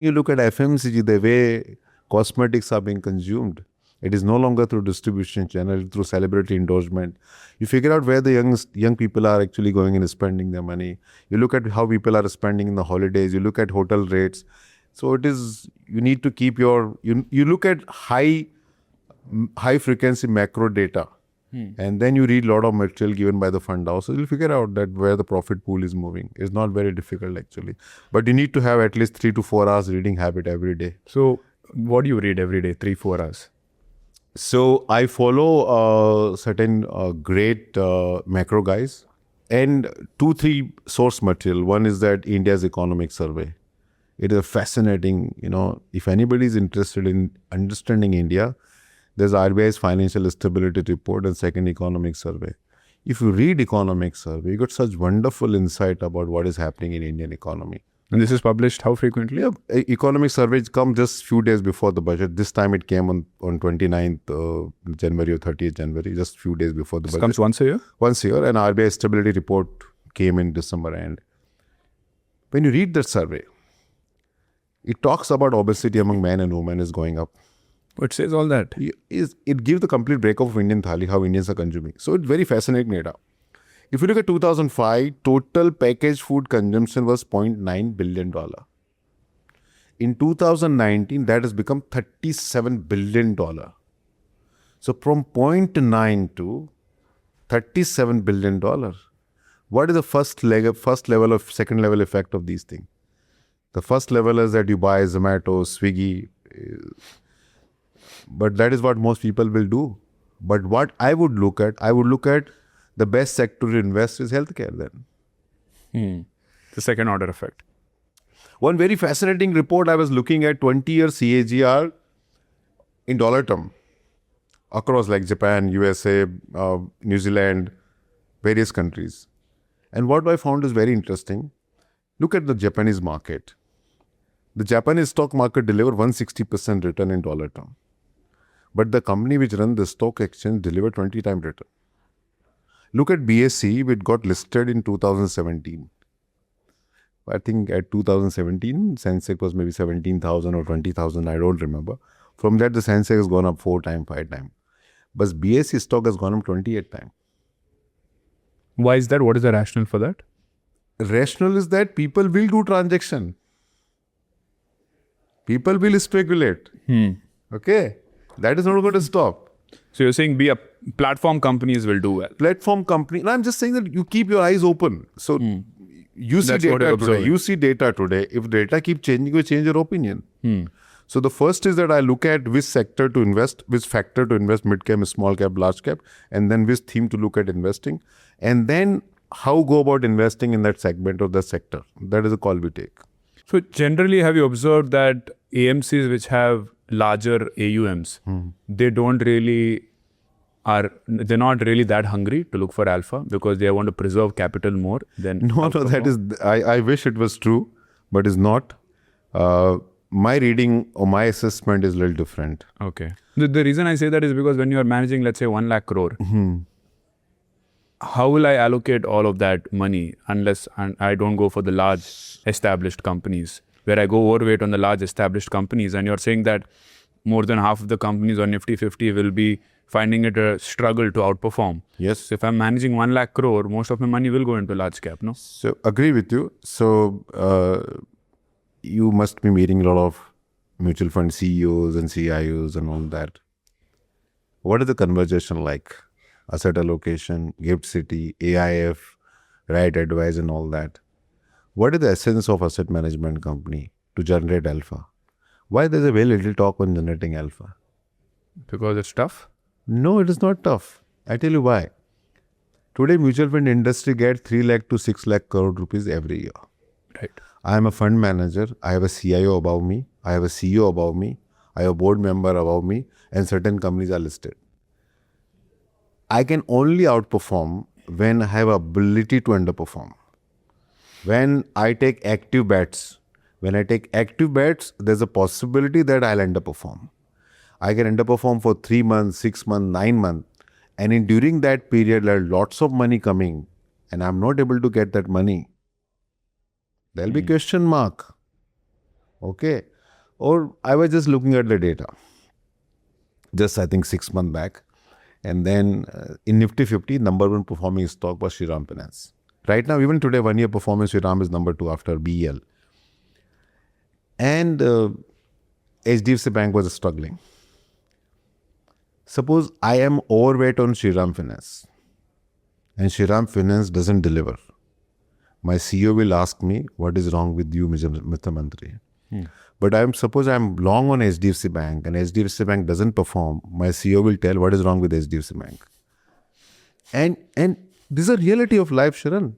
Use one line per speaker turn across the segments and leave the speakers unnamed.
You look at FMCG, the way cosmetics are being consumed. It is no longer through distribution channel, through celebrity endorsement. You figure out where the young people are actually going and spending their money. You look at how people are spending in the holidays. You look at hotel rates. So it is, you need to keep you look at high frequency macro data. And then you read a lot of material given by the fund house. So you'll figure out that where the profit pool is moving. It's not very difficult actually. But you need to have at least 3 to 4 hours reading habit every day.
So what do you read every day, 3-4 hours?
So I follow certain great macro guys and 2-3 source material. One is that India's economic survey. It is a fascinating, if anybody is interested in understanding India, there's RBI's financial stability report and second economic survey. If you read economic survey, you got such wonderful insight about what is happening in Indian economy.
And this is published how frequently?
Yeah, economic surveys come just few days before the budget. This time it came on 29th January or 30th January, just few days before the budget.
Comes once a year?
Once a year, and RBI stability report came in December end. When you read that survey, it talks about obesity among men and women is going up.
It says all that?
It gives the complete breakup of Indian thali, how Indians are consuming. So it's very fascinating data. If you look at 2005, total packaged food consumption was $0.9 billion. In 2019, that has become $37 billion. So from 0.9 to $37 billion. What is the first level of second level effect of these things? The first level is that you buy Zomato, Swiggy, but that is what most people will do. But what I would look at the best sector to invest is healthcare then.
The second order effect.
One very fascinating report I was looking at 20-year CAGR in dollar term across like Japan, USA, New Zealand, various countries. And what I found is very interesting. Look at the Japanese market. The Japanese stock market delivered 160% return in dollar term. But the company which run the stock exchange delivered 20 times return. Look at BSE, which got listed in 2017. I think at 2017, Sensex was maybe 17,000 or 20,000, I don't remember. From that, the Sensex has gone up 4 times, 5 times. But BSE stock has gone up 28 times.
Why is that? What is the rationale for that?
Rationale is that people will do transaction. People will speculate. Okay? That is not going to stop.
So you're saying platform companies will do well?
Platform company. And I'm just saying that you keep your eyes open. So you see data today. You see data today. If data keep changing, you change your opinion. So the first is that I look at which sector to invest, which factor to invest, mid cap, small cap, large cap, and then which theme to look at investing. And then how go about investing in that segment or the sector. That is a call we take.
So generally, have you observed that AMCs which have larger AUMs, they're not really that hungry to look for alpha because they want to preserve capital more than
No, that is, I wish it was true, but it's not. My reading or my assessment is a little different.
Okay. The reason I say that is because when you are managing, let's say 1 lakh crore, how will I allocate all of that money unless I don't go for the large established companies where I go overweight on the large established companies, and you're saying that more than half of the companies on Nifty 50 will be finding it a struggle to outperform.
Yes.
So if I'm managing 1 lakh crore, most of my money will go into large cap, no?
So agree with you. So you must be meeting a lot of mutual fund CEOs and CIOs and all that. What is the conversation like? Asset allocation, Gift City, AIF, right advice and all that. What is the essence of asset management company to generate alpha? Why there's a very little talk on generating alpha?
Because it's tough?
No, it is not tough. I tell you why. Today, mutual fund industry gets 3 lakh to 6 lakh crore rupees every year.
Right.
I am a fund manager. I have a CIO above me. I have a CEO above me. I have a board member above me, and certain companies are listed. I can only outperform when I have ability to underperform. When I take active bets, there's a possibility that I'll underperform. I can underperform for 3 months, 6 months, 9 months. And during that period, there are lots of money coming and I'm not able to get that money. There'll be question mark. Okay. Or I was just looking at the data, just I think 6 months back. And then in Nifty 50, number one performing stock was Shriram Finance. Right now, even today, 1 year performance, Shriram is number 2 after BEL. And HDFC Bank was struggling. Suppose I am overweight on Shriram Finance and Shriram Finance doesn't deliver. My CEO will ask me, what is wrong with you, Mr. Mantri? But suppose I'm long on HDFC Bank and HDFC Bank doesn't perform. My CEO will tell what is wrong with HDFC Bank. And this is a reality of life, Sharan.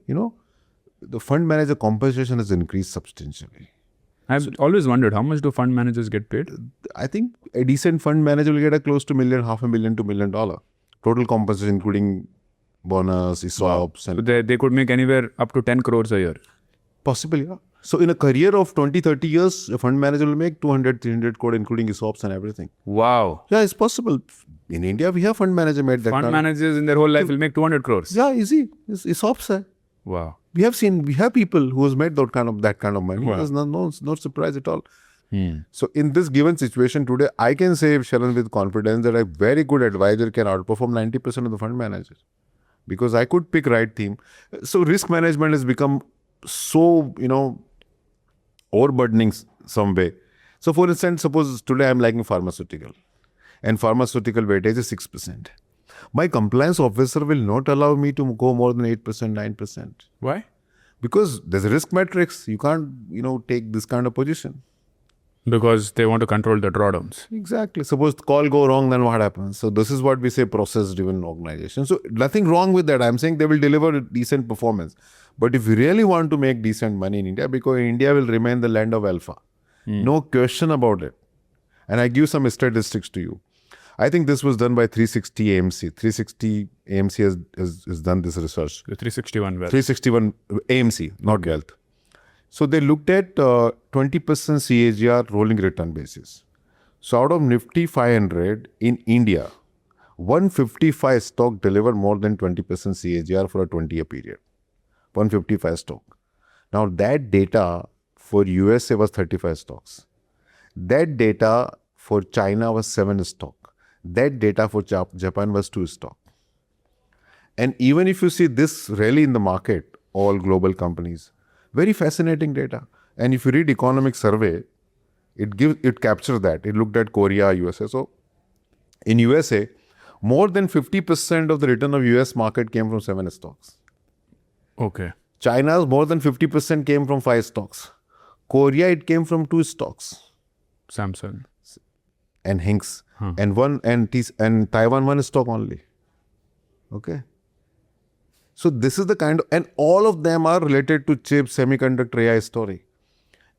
The fund manager compensation has increased substantially.
I've always wondered, how much do fund managers get paid?
I think a decent fund manager will get a close to $1 million, $500,000 to $1 million total compensation, including bonus, ESOPs.
So they could make anywhere up to 10 crores a year.
Possibly, yeah. So in a career of 20, 30 years, a fund manager will make 200, 300 crore, including ESOPs and everything.
Wow.
Yeah, it's possible. In India, we have fund manager made that
Fund managers in their whole life will make 200 crores.
Yeah, easy. It's ESOPs. Hai.
Wow.
We have people who has made that kind of money.
Wow.
There's no surprise at all. So in this given situation today, I can say, Sharan, with confidence that a very good advisor can outperform 90% of the fund managers because I could pick right theme. So risk management has become so, overburdening some way. So for instance, suppose today I'm liking pharmaceutical and pharmaceutical weightage is 6%. My compliance officer will not allow me to go more than 8%, 9%.
Why?
Because there's a risk matrix. You can't, take this kind of position.
Because they want to control the drawdowns.
Exactly. Suppose the call go wrong, then what happens? So this is what we say process-driven organization. So nothing wrong with that. I'm saying they will deliver decent performance. But if you really want to make decent money in India, because India will remain the land of alpha. No question about it. And I give some statistics to you. I think this was done by 360 AMC. 360 AMC has done this research.
The 361 wealth.
361 AMC, not wealth. So they looked at 20% CAGR rolling return basis. So out of Nifty 500 in India, 155 stock deliver more than 20% CAGR for a 20-year period. 155 stock. Now that data for USA was 35 stocks. That data for China was 7 stock. That data for Japan was 2 stock. And even if you see this rally in the market, all global companies, very fascinating data. And if you read economic survey, it captures that. It looked at Korea, USA. So in USA, more than 50% of the return of US market came from 7 stocks.
Okay.
China's more than 50% came from 5 stocks. Korea, it came from 2 stocks.
Samsung.
And Hinks. And Taiwan 1 stock only. Okay. So this is the kind of, and all of them are related to chips, semiconductor, AI story.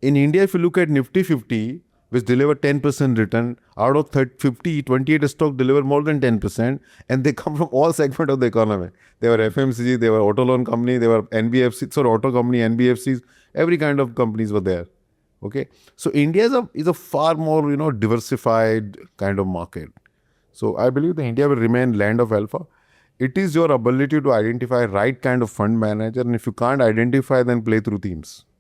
In India, if you look at Nifty 50, which deliver 10% return, out of 28 stock deliver more than 10%, and they come from all segment of the economy. They were FMCG, they were auto loan company, they were NBFC, auto company, NBFCs, every kind of companies were there. Okay, so India is a far more diversified kind of market. So I believe that India will remain land of alpha. It is your ability to identify right kind of fund manager, and if you can't identify, then play through themes.